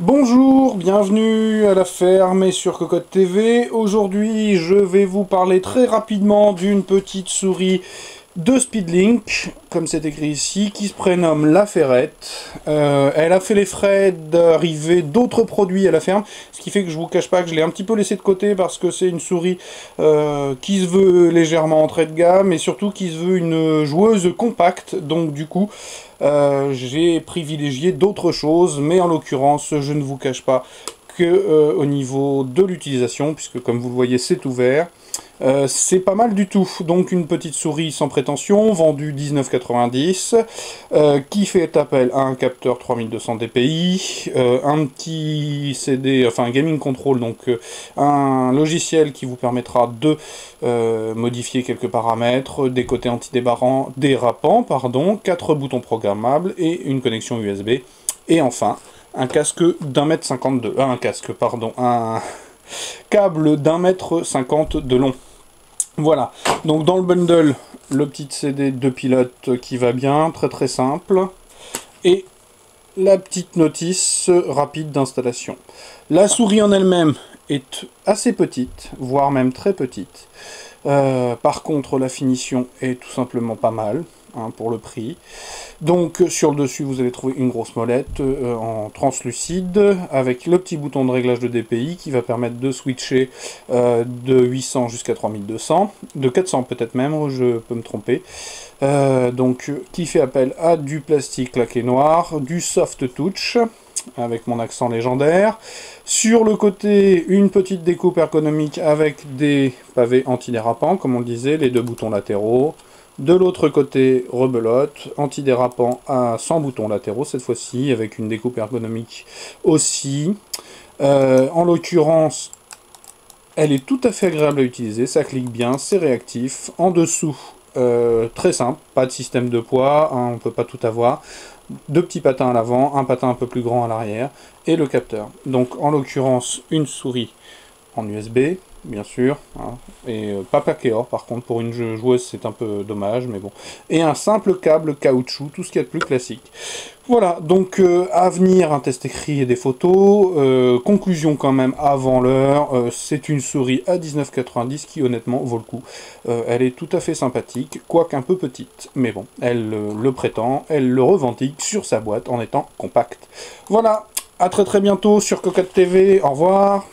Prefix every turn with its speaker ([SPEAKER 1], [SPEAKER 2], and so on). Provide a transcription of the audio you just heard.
[SPEAKER 1] Bonjour, bienvenue à la ferme et sur Cocotte TV. Aujourd'hui, je vais vous parler très rapidement d'une petite souris de Speedlink, comme c'est écrit ici, qui se prénomme La Ferrette. Elle a fait les frais d'arrivée d'autres produits à la ferme, ce qui fait que je vous cache pas que je l'ai un petit peu laissé de côté parce que c'est une souris qui se veut légèrement entrée de gamme et surtout qui se veut une joueuse compacte, donc du coup j'ai privilégié d'autres choses, mais en l'occurrence je ne vous cache pas que au niveau de l'utilisation, puisque comme vous le voyez c'est ouvert, c'est pas mal du tout. Donc une petite souris sans prétention, vendue 19,90, qui fait appel à un capteur 3200 dpi, un petit CD, enfin un gaming control, donc un logiciel qui vous permettra de modifier quelques paramètres, des côtés dérapants, pardon, 4 boutons programmables et une connexion USB. Et enfin, un casque d'1,52 m, un casque, pardon, un câble d'1,50 m de long. Voilà, donc dans le bundle, le petit CD de pilote qui va bien, très très simple, et la petite notice rapide d'installation. La souris en elle-même est assez petite, voire même très petite. Par contre, la finition est tout simplement pas mal, hein, pour le prix. Donc, sur le dessus, vous allez trouver une grosse molette en translucide, avec le petit bouton de réglage de DPI qui va permettre de switcher de 800 jusqu'à 3200, de 400 peut-être même, je peux me tromper. Donc, qui fait appel à du plastique laqué noir, du soft touch, avec mon accent légendaire. Sur le côté, une petite découpe ergonomique avec des pavés antidérapants, comme on le disait, les deux boutons latéraux. De l'autre côté, rebelote, antidérapant à 100 boutons latéraux, cette fois-ci, avec une découpe ergonomique aussi. En l'occurrence, elle est tout à fait agréable à utiliser, ça clique bien, c'est réactif. En dessous, très simple, pas de système de poids, hein, on ne peut pas tout avoir. Deux petits patins à l'avant, un patin un peu plus grand à l'arrière, et le capteur. Donc en l'occurrence, une souris en USB, bien sûr, hein, et pas plaqué or, par contre pour une joueuse c'est un peu dommage, mais bon. Et un simple câble caoutchouc, tout ce qu'il y a de plus classique. Voilà, donc à venir, un test écrit et des photos. Conclusion quand même avant l'heure, c'est une souris à 19,90 qui honnêtement vaut le coup. Elle est tout à fait sympathique, quoique un peu petite, mais bon, elle le prétend, elle le revendique sur sa boîte en étant compacte. Voilà, à très très bientôt sur Cocotte TV, au revoir.